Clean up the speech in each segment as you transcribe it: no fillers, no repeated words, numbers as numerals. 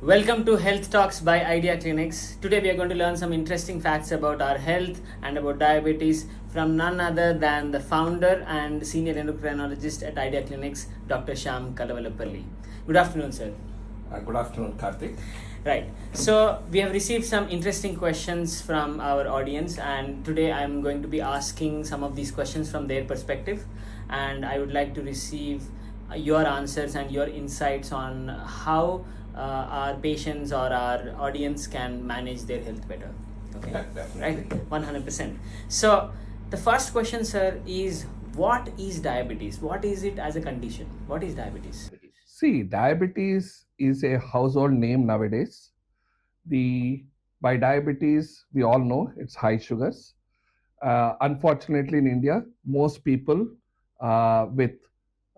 Welcome to Health Talks by IdeaClinics. Today we are going to learn some interesting facts about our health and about diabetes from none other than the founder and senior endocrinologist at IdeaClinics, Dr. Shyam Kalavalapalli. Good afternoon, sir. Good afternoon, Karthik. Right. So we have received some interesting questions from our audience, and today I'm going to be asking some of these questions from their perspective, and I would like to receive your answers and your insights on how our patients or our audience can manage their health better. Okay. Yeah, definitely. Right. 100%. So the first question, sir, is what is diabetes? What is it as a condition? What is diabetes? See, diabetes is a household name nowadays. By diabetes, we all know it's high sugars. Unfortunately, in India, most people with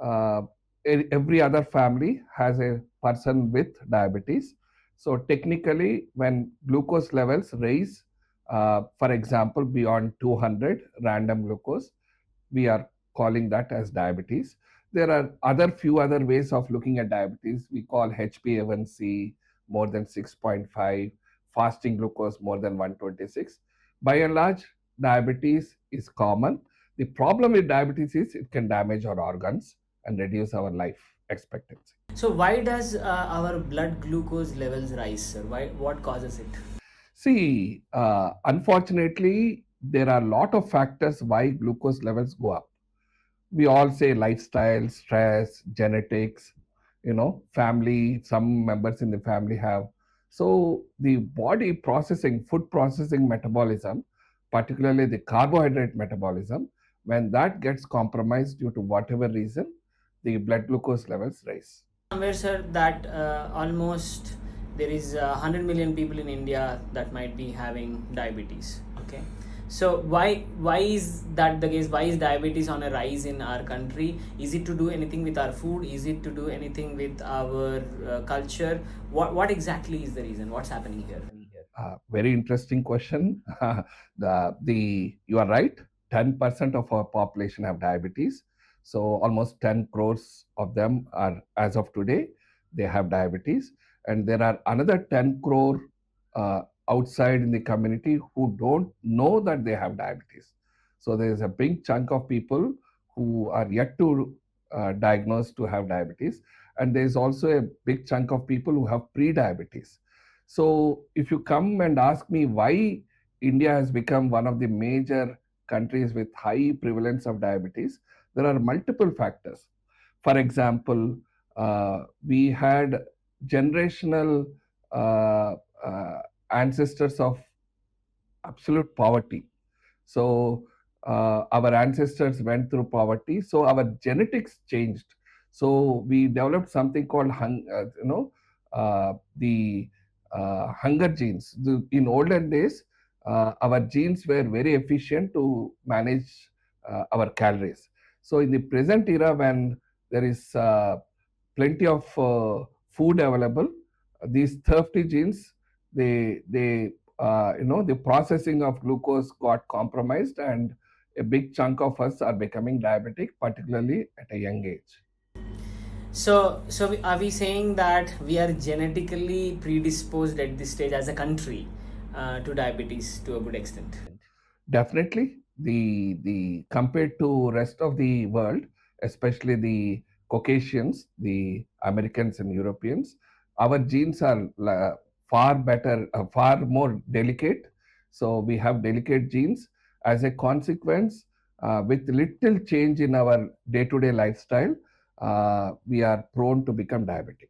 uh, every other family has a person with diabetes. So technically, when glucose levels rise, for example, beyond 200 random glucose, we are calling that as diabetes. There are few other ways of looking at diabetes. We call HbA1c more than 6.5, fasting glucose more than 126. By and large, diabetes is common. The problem with diabetes is it can damage our organs and reduce our life expectancy. So why does our blood glucose levels rise, sir? Why? What causes it? See, unfortunately, there are a lot of factors why glucose levels go up. We all say lifestyle, stress, genetics, family, some members in the family have. So the body processing, food processing metabolism, particularly the carbohydrate metabolism, when that gets compromised due to whatever reason, the blood glucose levels rise. Somewhere, sir, that almost there is 100 million people in India that might be having diabetes. Okay, so why is that the case? Why is diabetes on a rise in our country? Is it to do anything with our food? Is it to do anything with our culture? What exactly is the reason? What's happening here? Very interesting question. You are right. 10% of our population have diabetes. So almost 10 crores of them are, as of today, they have diabetes. And there are another 10 crore uh, outside in the community who don't know that they have diabetes. So there is a big chunk of people who are yet to diagnose to have diabetes. And there is also a big chunk of people who have pre-diabetes. So if you come and ask me why India has become one of the major countries with high prevalence of diabetes, there are multiple factors. For example, we had generational uh, uh, ancestors of absolute poverty. So our ancestors went through poverty. So our genetics changed. So we developed something called the hunger genes. In olden days, our genes were very efficient to manage our calories. So in the present era, when there is plenty of food available, these thirsty genes, the processing of glucose got compromised, and a big chunk of us are becoming diabetic, particularly at a young age. So are we saying that we are genetically predisposed at this stage as a country to diabetes to a good extent? Definitely, the compared to rest of the world, especially the Caucasians, the Americans and Europeans, our genes are far better, far more delicate. So we have delicate genes. As a consequence, with little change in our day-to-day lifestyle, we are prone to become diabetic.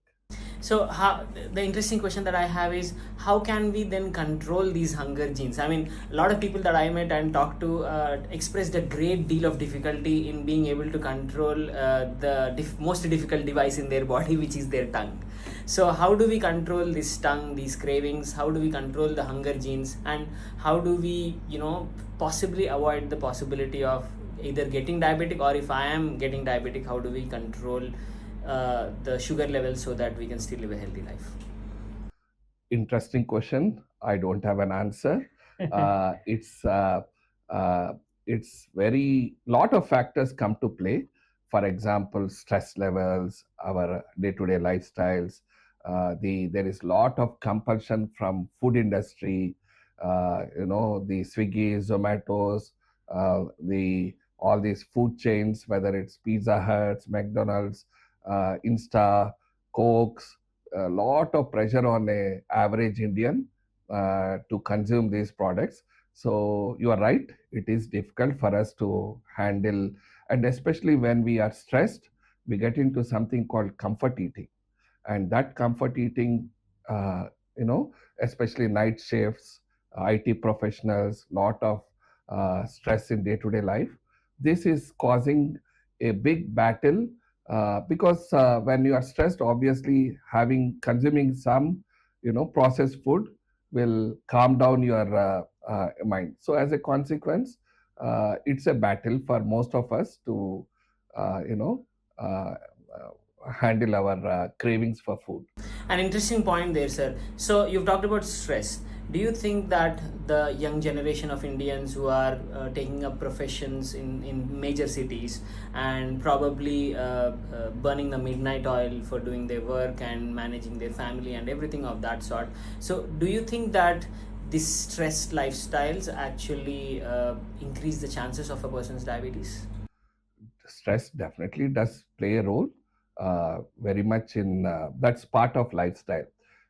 So the interesting question that I have is how can we then control these hunger genes? I mean, a lot of people that I met and talked to expressed a great deal of difficulty in being able to control the most difficult device in their body, which is their tongue. So how do we control this tongue, these cravings? How do we control the hunger genes? And how do we, possibly avoid the possibility of either getting diabetic, or if I am getting diabetic, how do we control the sugar levels so that we can still live a healthy life? Interesting question. I don't have an answer. Uh, it's uh, uh, it's very lot of factors come to play. For example, stress levels, our day-to-day lifestyles, There is lot of compulsion from food industry, the Swiggy, Zomatos, the all these food chains, whether it's Pizza Huts, McDonald's, Insta, Cokes, a lot of pressure on a average Indian to consume these products. So you are right, it is difficult for us to handle, and especially when we are stressed, we get into something called comfort eating, and that comfort eating, uh, especially night shifts, IT professionals, lot of stress in day-to-day life. This is causing a big battle, because when you are stressed, obviously having consuming some processed food will calm down your mind. So as a consequence, it's a battle for most of us to uh, you know uh, handle our cravings for food. An interesting point there, sir. So you've talked about stress. Do you think that the young generation of Indians who are taking up professions in major cities and probably burning the midnight oil for doing their work and managing their family and everything of that sort, so do you think that these stressed lifestyles actually increase the chances of a person's diabetes? Stress definitely does play a role, very much in that's part of lifestyle.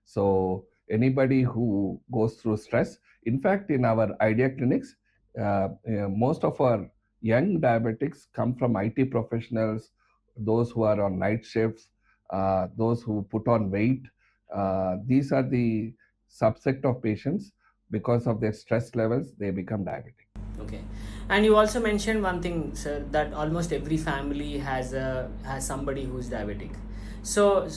So anybody who goes through stress, in fact, in our idea clinics, most of our young diabetics come from IT professionals, those who are on night shifts, those who put on weight. These are the subset of patients. Because of their stress levels, they become diabetic. Okay, and you also mentioned one thing, sir, that almost every family has somebody who's diabetic. So,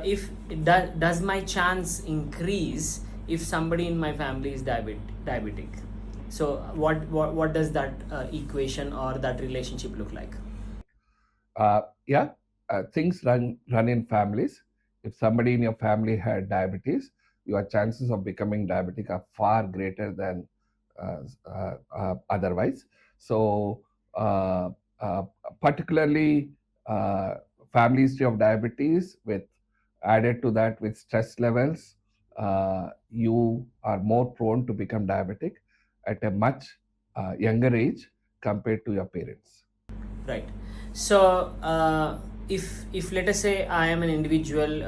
if does my chance increase if somebody in my family is diabetic? So, what does that equation or that relationship look like? Yeah, things run in families. If somebody in your family had diabetes, your chances of becoming diabetic are far greater than otherwise. So, uh, uh, particularly uh, family history of diabetes, with added to that with stress levels, you are more prone to become diabetic at a much younger age compared to your parents. Right. So, if let us say I am an individual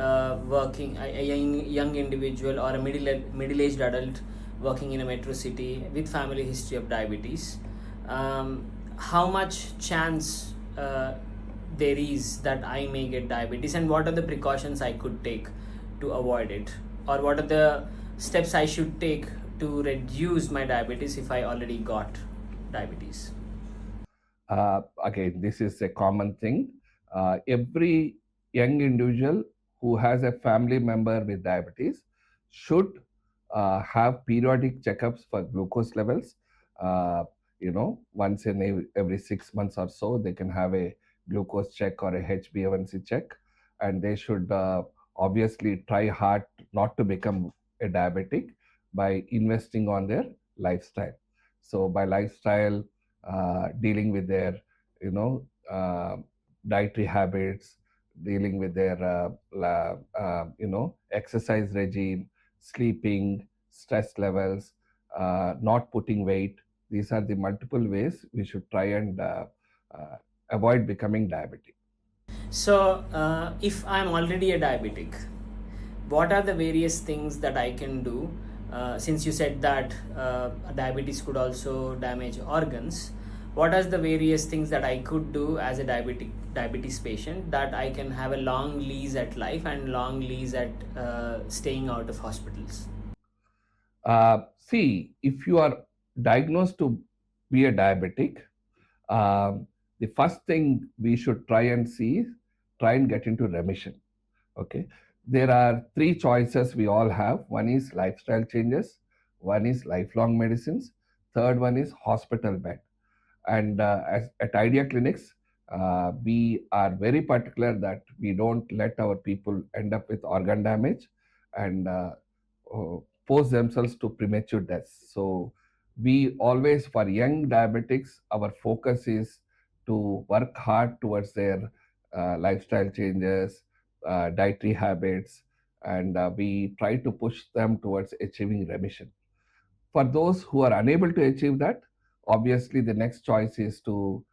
working, a young individual or a middle aged adult working in a metro city with family history of diabetes, how much chance there is that I may get diabetes, and what are the precautions I could take to avoid it, or what are the steps I should take to reduce my diabetes if I already got diabetes? Again, this is a common thing. Every young individual who has a family member with diabetes should have periodic checkups for glucose levels. Uh, once in every 6 months or so, they can have a glucose check or a HbA1c check, and they should obviously try hard not to become a diabetic by investing on their lifestyle. So, by lifestyle, dealing with their you know uh, dietary habits, dealing with their exercise regime, sleeping, stress levels, not putting weight. These are the multiple ways we should try and uh, avoid becoming diabetic. So, if I'm already a diabetic, what are the various things that I can do? Since you said that diabetes could also damage organs, what are the various things that I could do as a diabetes patient that I can have a long lease at life and long lease at staying out of hospitals? See, if you are diagnosed to be a diabetic, um, the first thing we should try and see is try and get into remission. Okay, there are three choices we all have. One is lifestyle changes, one is lifelong medicines, third one is hospital bed. And at IdeaClinics, we are very particular that we don't let our people end up with organ damage and pose themselves to premature deaths. So we always, for young diabetics, our focus is to work hard towards their lifestyle changes, dietary habits, and we try to push them towards achieving remission. For those who are unable to achieve that, obviously the next choice is to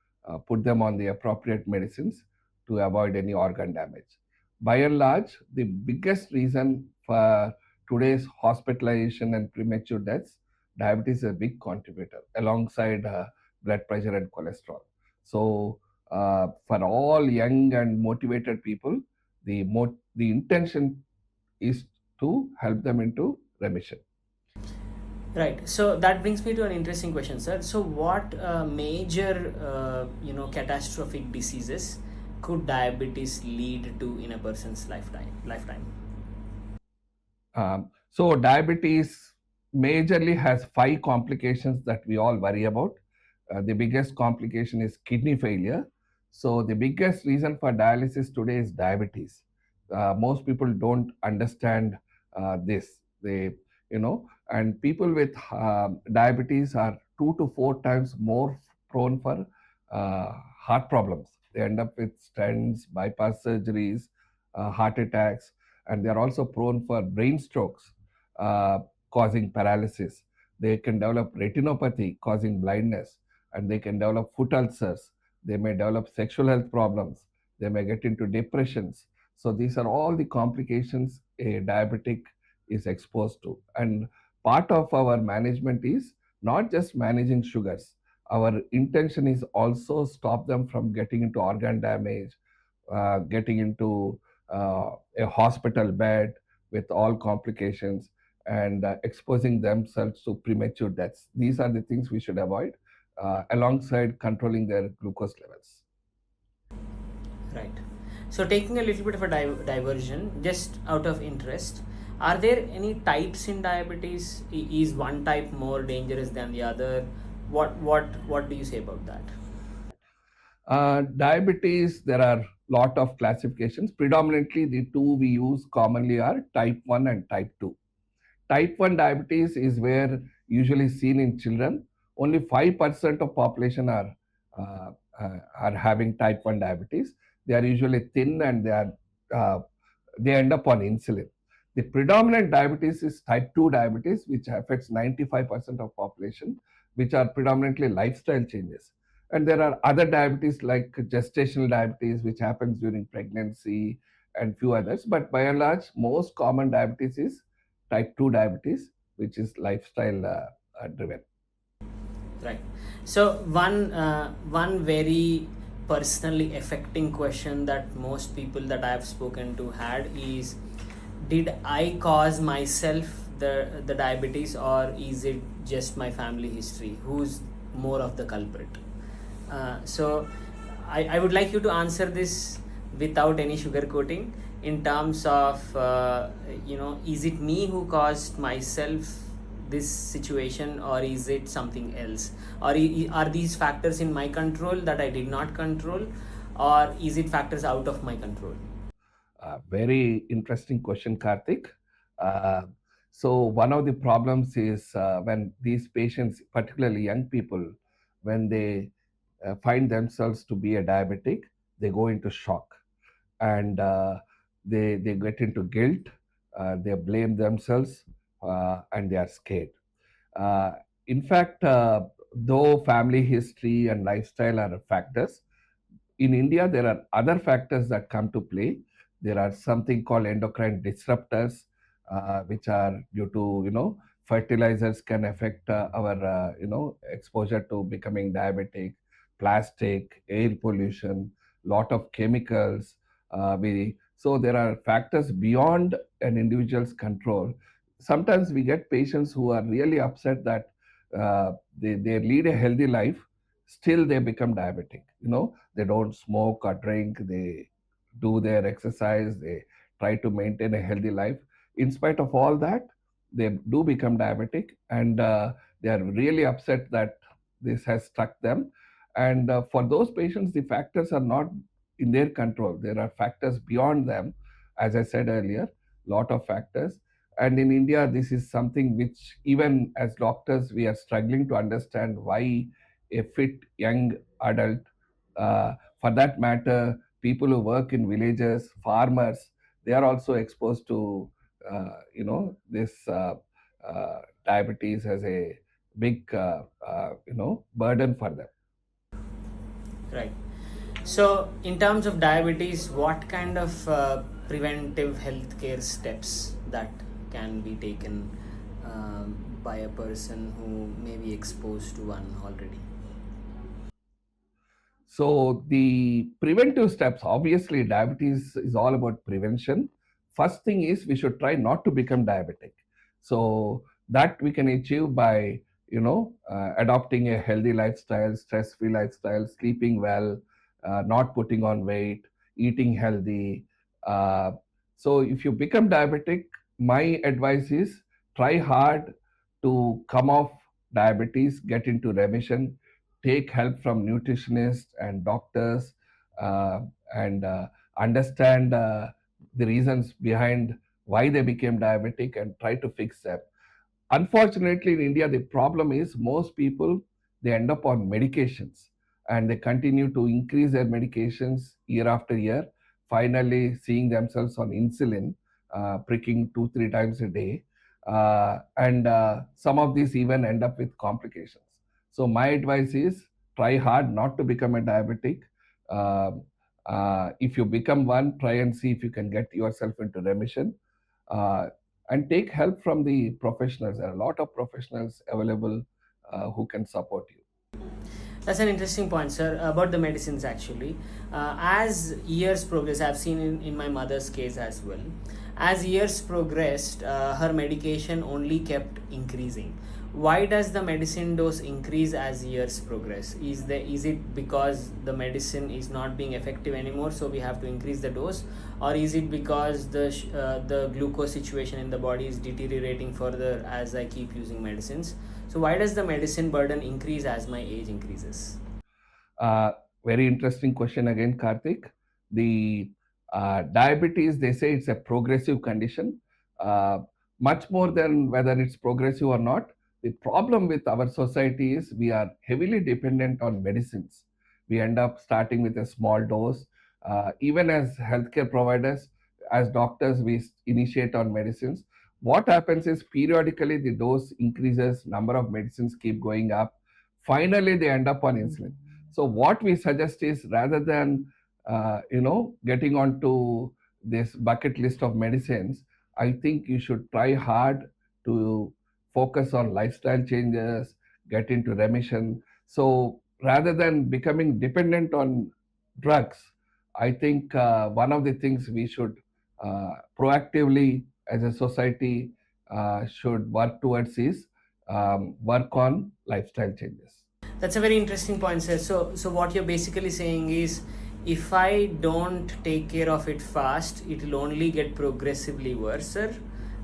put them on the appropriate medicines to avoid any organ damage. By and large, the biggest reason for today's hospitalization and premature deaths, diabetes is a big contributor alongside blood pressure and cholesterol. So, for all young and motivated people, the intention is to help them into remission. Right. So that brings me to an interesting question, sir. So, what major, catastrophic diseases could diabetes lead to in a person's lifetime? So diabetes majorly has five complications that we all worry about. The biggest complication is kidney failure. So the biggest reason for dialysis today is diabetes. Most people don't understand this. And people with diabetes are 2 to 4 times more prone for heart problems. They end up with stents, bypass surgeries, heart attacks, and they are also prone for brain strokes, uh, causing paralysis. They can develop retinopathy, causing blindness, and they can develop foot ulcers. They may develop sexual health problems. They may get into depressions. So these are all the complications a diabetic is exposed to. And part of our management is not just managing sugars. Our intention is also stop them from getting into organ damage, getting into a hospital bed with all complications, and exposing themselves to premature deaths. These are the things we should avoid, alongside controlling their glucose levels. Right. So, taking a little bit of a diversion, just out of interest, are there any types in diabetes? Is one type more dangerous than the other? What do you say about that? Diabetes, there are lot of classifications. Predominantly, the two we use commonly are type 1 and type 2. Type 1 diabetes is where usually seen in children. Only 5% of population uh, are having type 1 diabetes. They are usually thin, and uh, they end up on insulin. The predominant diabetes is type 2 diabetes, which affects 95% of population, which are predominantly lifestyle changes. And there are other diabetes like gestational diabetes, which happens during pregnancy, and few others. But by and large, most common diabetes is type 2 diabetes, which is lifestyle driven. Right. So one very personally affecting question that most people that I have spoken to had is, did I cause myself the diabetes, or is it just my family history? Who's more of the culprit? So I would like you to answer this without any sugarcoating, in terms of is it me who caused myself this situation, or is it something else, or are these factors in my control that I did not control, or is it factors out of my control? Very interesting question, Karthik. Uh, so one of the problems is when these patients, particularly young people, when they find themselves to be a diabetic, they go into shock, and they get into guilt. They blame themselves, and they are scared. Uh, in fact, though family history and lifestyle are factors, in India, there are other factors that come to play. There are something called endocrine disruptors, which are due to fertilizers can affect our exposure to becoming diabetic, plastic, air pollution, lot of chemicals. So there are factors beyond an individual's control. Sometimes we get patients who are really upset that they lead a healthy life, still they become diabetic. They don't smoke or drink, they do their exercise, they try to maintain a healthy life. In spite of all that, they do become diabetic, and they are really upset that this has struck them. And for those patients, the factors are not in their control. There are factors beyond them. As I said earlier, lot of factors. And in India, this is something which, even as doctors, we are struggling to understand why a fit young adult, for that matter, people who work in villages, farmers, they are also exposed to this diabetes as a big burden for them. Right. So, in terms of diabetes, what kind of preventive healthcare steps that can be taken by a person who may be exposed to one already? So the preventive steps, obviously, diabetes is all about prevention. First thing is we should try not to become diabetic. So that we can achieve by adopting a healthy lifestyle, stress-free lifestyle, sleeping well, not putting on weight, eating healthy. Uh, so if you become diabetic, my advice is try hard to come off diabetes, get into remission, take help from nutritionists and doctors, uh, and understand the reasons behind why they became diabetic and try to fix them. Unfortunately, in India, the problem is most people they end up on medications and they continue to increase their medications year after year, finally seeing themselves on insulin, pricking 2 3 times a day, and some of these even end up with complications. So my advice is try hard not to become a diabetic. Um if you become one, try and see if you can get yourself into remission. Uh, and take help from the professionals. There are a lot of professionals available who can support you. That's an interesting point, sir, about the medicines actually. As years progress, I've seen in my mother's case as well. As years progressed, her medication only kept increasing. Why does the medicine dose increase as years progress? Is it because the medicine is not being effective anymore, so we have to increase the dose, or is it because the glucose situation in the body is deteriorating further as I keep using medicines? So why does the medicine burden increase as my age increases? Uh, Very interesting question again, Karthik. The diabetes, they say it's a progressive condition. Uh, Much more than whether it's progressive or not. The problem with our society is we are heavily dependent on medicines. We end up starting with a small dose. Even as healthcare providers, as doctors, we initiate on medicines. What happens is periodically the dose increases, number of medicines keep going up. Finally, they end up on insulin. So what we suggest is rather than getting onto this bucket list of medicines, I think you should try hard to focus on lifestyle changes, get into remission. So rather than becoming dependent on drugs, I think one of the things we should proactively as a society should work towards is work on lifestyle changes. That's a very interesting point, sir. So what you're basically saying is, if I don't take care of it fast, it will only get progressively worse, sir,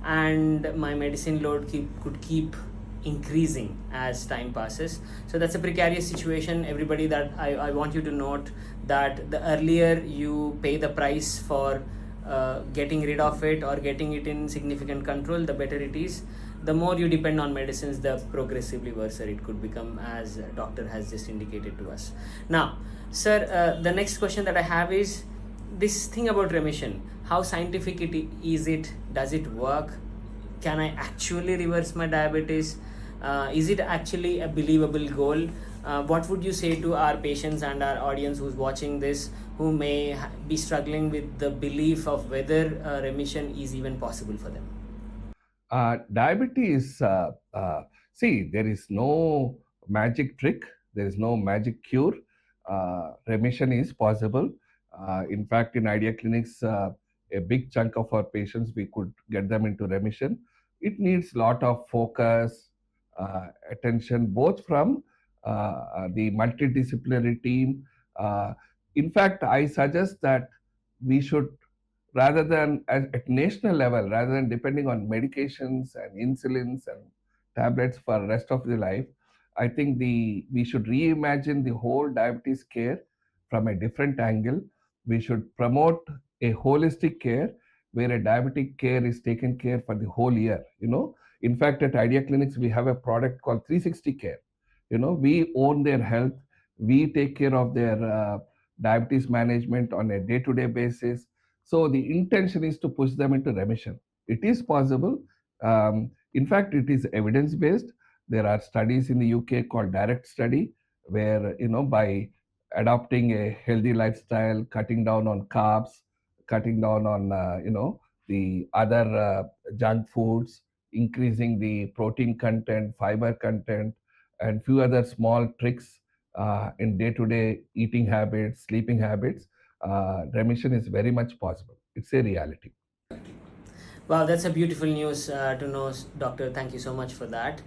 and my medicine load could keep increasing as time passes. So that's a precarious situation. Everybody, that I want you to note that the earlier you pay the price for getting rid of it or getting it in significant control, the better it is. The more you depend on medicines, the progressively worse it could become, as doctor has just indicated to us. Now, sir, the next question that I have is this thing about remission. How scientific is it? Does it work? Can I actually reverse my diabetes? Is it actually a believable goal? What would you say to our patients and our audience who's watching this, who may be struggling with the belief of whether remission is even possible for them? Diabetes, see, there is no magic trick, there is no magic cure. Remission is possible. In fact, in IdeaClinics, a big chunk of our patients, we could get them into remission. It needs a lot of focus, attention, both from the multidisciplinary team. Uh, in fact, I suggest that we should rather than at national level, rather than depending on medications and insulins and tablets for rest of the life, I think we should reimagine the whole diabetes care from a different angle. We should promote a holistic care where a diabetic care is taken care for the whole year. In fact, at IdeaClinics, we have a product called 360 Care. We own their health. We take care of their diabetes management on a day-to-day basis. So the intention is to push them into remission. It is possible. In fact, it is evidence based. There are studies in the UK called direct study, where by adopting a healthy lifestyle, cutting down on carbs, cutting down on the other junk foods, increasing the protein content, fiber content, and few other small tricks in day-to-day eating habits, sleeping habits, remission is very much possible. It's a reality. Wow, that's a beautiful news to know, doctor. Thank you so much for that.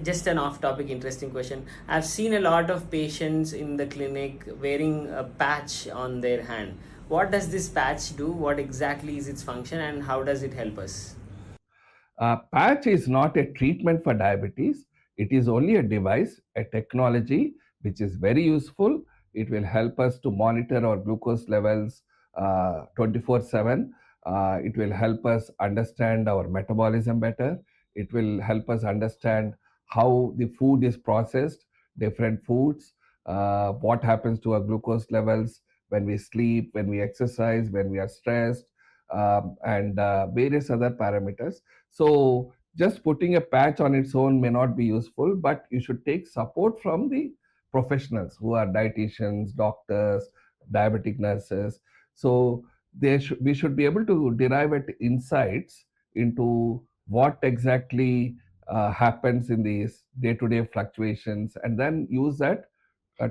Just an off-topic, interesting question. I've seen a lot of patients in the clinic wearing a patch on their hand. What does this patch do? What exactly is its function, and how does it help us? Patch is not a treatment for diabetes. It is only a device, a technology which is very useful. It will help us to monitor our glucose levels 24/7. It will help us understand our metabolism better. It will help us understand how the food is processed, different foods, what happens to our glucose levels when we sleep, when we exercise, when we are stressed, and various other parameters. So just putting a patch on its own may not be useful, but you should take support from the professionals who are dietitians, doctors, diabetic nurses. So we should be able to derive it insights into what exactly happens in these day-to-day fluctuations, and then use that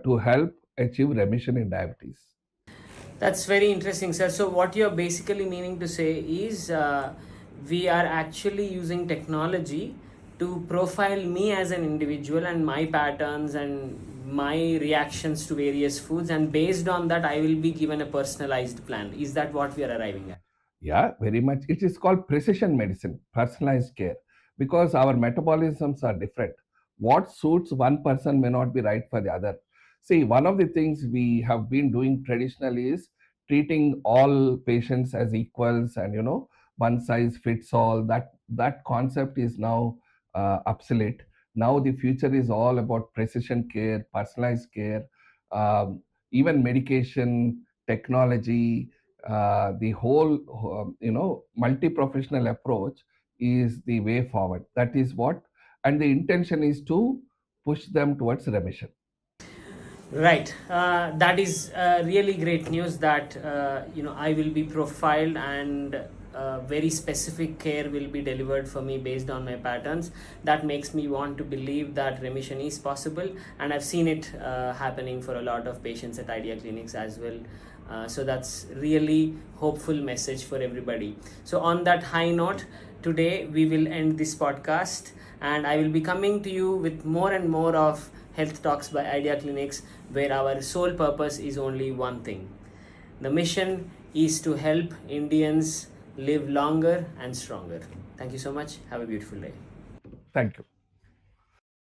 to help achieve remission in diabetes. That's very interesting, sir. So, what you're basically meaning to say is we are actually using technology to profile me as an individual and my patterns and my reactions to various foods, and based on that, I will be given a personalized plan. Is that what we are arriving at? Yeah, very much. It is called precision medicine, personalized care, because our metabolisms are different. What suits one person may not be right for the other. See, one of the things we have been doing traditionally is treating all patients as equals, and one size fits all. That concept is now obsolete. Now the future is all about precision care, personalized care, even medication, technology, the whole multi-professional approach is the way forward. That is what, and the intention is to push them towards remission. Right. That is really great news that I will be profiled and very specific care will be delivered for me based on my patterns. That makes me want to believe that remission is possible, and I've seen it happening for a lot of patients at IdeaClinics as well. So that's really hopeful message for everybody. So on that high note, today we will end this podcast, and I will be coming to you with more and more of Health Talks by IdeaClinics, where our sole purpose is only one thing. The mission is to help Indians live longer and stronger. Thank you so much. Have a beautiful day. Thank you.